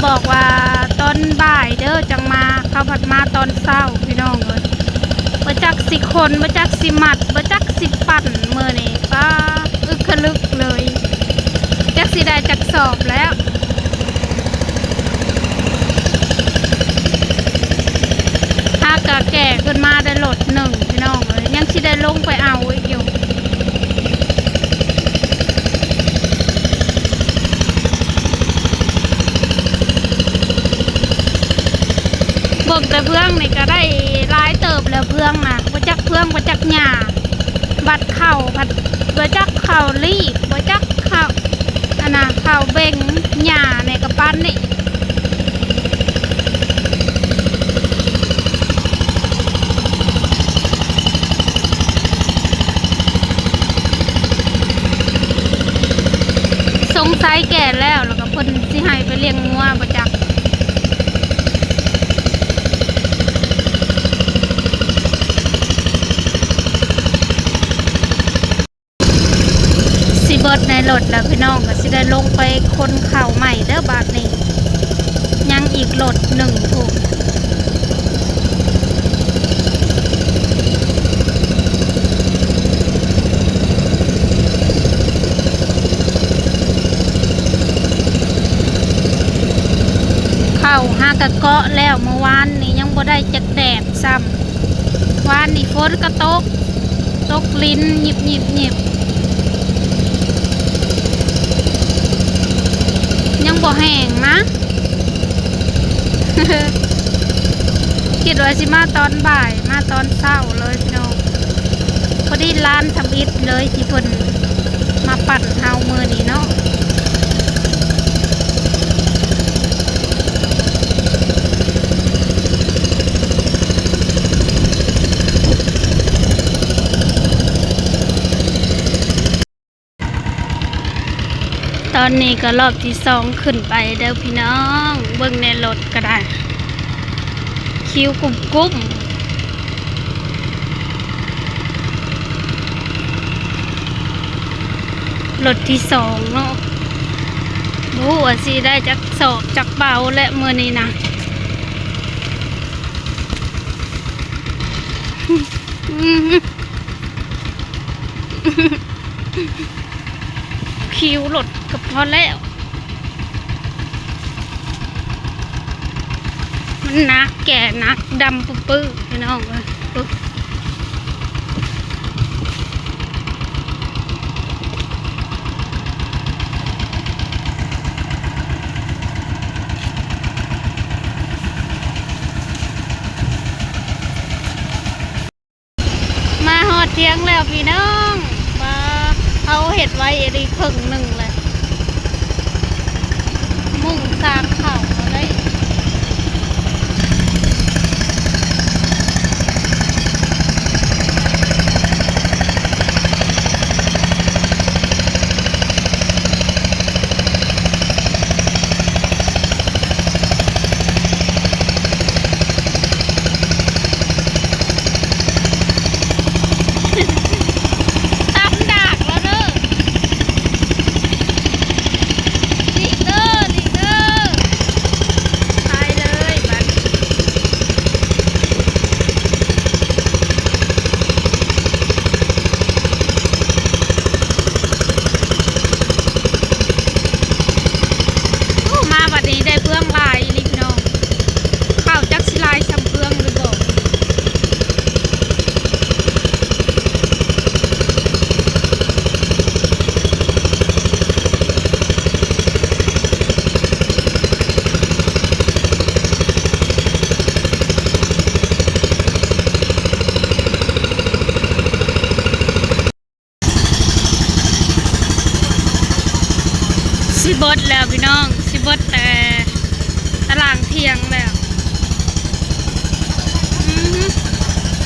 บอกว่าตอนบ่ายเด้อจังมาเขาผัดมาตอนเช้าพี่น้องเลยบ่จักสิคนบ่จักสิมัดบ่จักสิปั่นมื้อนี้ป้าอึกขลึกเลยจักสิได้จักสอบแล้วถ้ากะแก่ขึ้นมาได้รถหนึ่งพี่น้องเลยยังสิได้ลงไปเอาอีกอยู่เบิ่งแต่เพื่องนี่ก็ได้ร้ายเติบแล้วเพื่องนะบ่จักเพื่องบ่จักหญ้าบัดเข่าบัดบ่จักเข่ารีบบ่จักเข่าอันน่ะเข่าเบ่งหญ้าในกระปั้นนี่สงสัยแก่แล้วก็เพิ่นสิให้ไปเลี้ยงงัวบ่จักสิเบิดในรถแล้วพี่น้องก็สิได้ลงไปคนเข่าใหม่เด้อบาดนี้ยังอีกรถหนึ่งถูกเข้าหากะเกาะแล้วเมื่อวานนี้ยังบ่ได้จักแดดซ้ำวานนี้ฝนก็ตกลิ้นหยิบยังบ่แห้งนะ คิดว่าสิมาตอนบ่ายมาตอนเช้าเลยพี่น้องพอดีร้านทำอิฐเลยที่เพิ่นมาปั่นเฮามือนี้เนาะตอนนี้ก็รอบที่สองขึ้นไปเด้อพี่น้องเบิ่งในรถก็ได้คิวกุ้มรถที่สองเนาะรู้ว่าสิได้จักสอบจักเบาและมื้อนี้นะคิวรถก็พอแล้วมันนักแก่นักดำปื้อพี่น้องเลยปึ๊บมาหอดเที่ยงแล้วพี่น้องมาเอาเห็ดไว้ดีครึ่งหนึ่งเลยมุ่งสร้างเข่าได้สิบดแล้วพี่น้องสิบดแต่ตารางเที่ยงแล้ว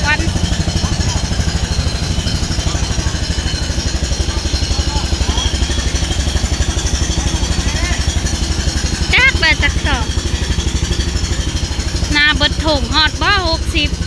วันจักเลยจักสองนาเบิดถุงฮอดบ่60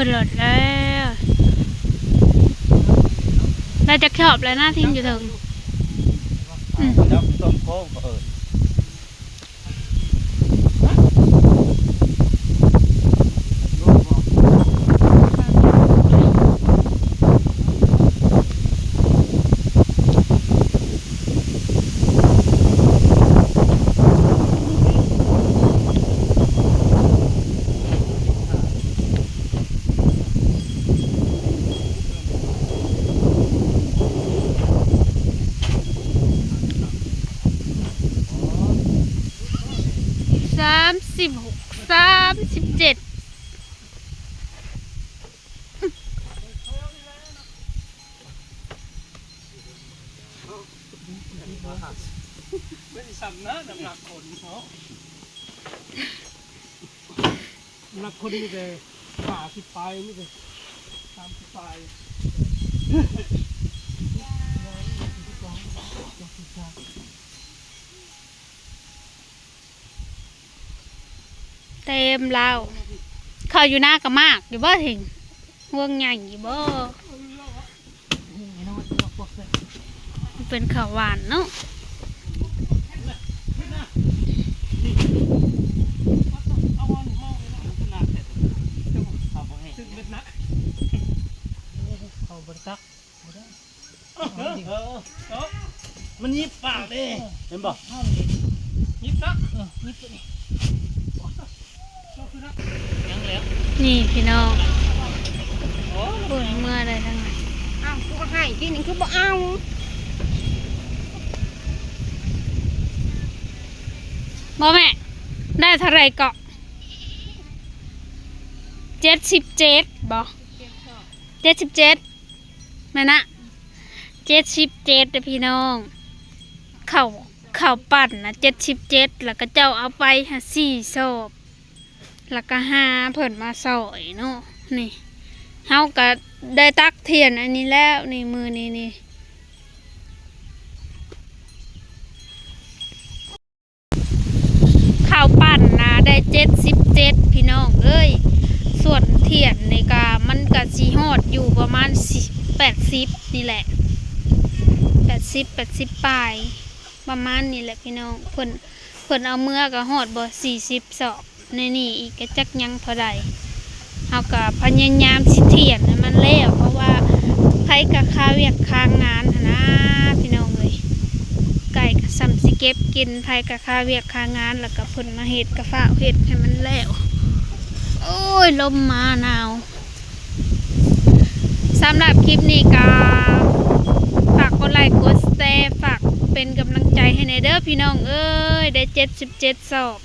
ขึ้นรถแล้วเราจะชอบแล้วหน้าทิ้งอยู่ถึงจับต้มโค้ง36 37ไม่ได้ซ้ำนะน้ำหนักคนเนาะน้ำหนักคนนี่เลย50 ปลายนี่เลย30 ปลายเต็มแล้วเข้าอยู่หน้าก็มากอยู่บ่ถึงวงใหญ่อยู่บ่เป็นข้าวหวานเนาะมันยิบปากเลยเห็นบ่ยิบนะยิบตัวนี้ยังแล้ว นี่พี่น้องปวดเมื่อได้ทั้งนั้น อ้าวกูก็ให้กินนี่คือบ่เอา บ่แม่ได้เท่าไรเกาะ77บ่77แม่นะ77เด้อพี่น้องข้าวปั่นนะ77แล้วก็เจ้าเอาไป4 ศพแล้วก็หาเพิ่นมาซอยเนาะนี่เฮาก็ได้ตักเทียนอันนี้แล้วนี่มือนี่ข้าวปั่นนะได้77พี่น้องเอ้ยส่วนเทียนนี่ก็มันก็สิฮอดอยู่ประมาณ80นี่แหละ80ปลายประมาณนี้แหละพี่น้องเพิ่นเอาเมื่อก็ฮอดบ่40 ศอกในนี่อีกก็จักยังเท่าใดเฮาก็พยายามสิเทียนให้มันแล้วเพราะว่าไผก็ค่าเวียกค่างานหั้นนะพี่น้องเอ้ยไก่ก็ซ้ำสิเก็บกินไผก็ค่าเวียกค่างานแล้วก็เพิ่นมาเฮ็ดก็ฟ้าวเฮ็ดให้มันแล้วโอ้ยลมมาหนาวสำหรับคลิปนี้ก็ฝากกดไลค์กดแชร์ฝากเป็นกำลังใจให้ในเด้อพี่น้องเอ้ยได้77 ศอก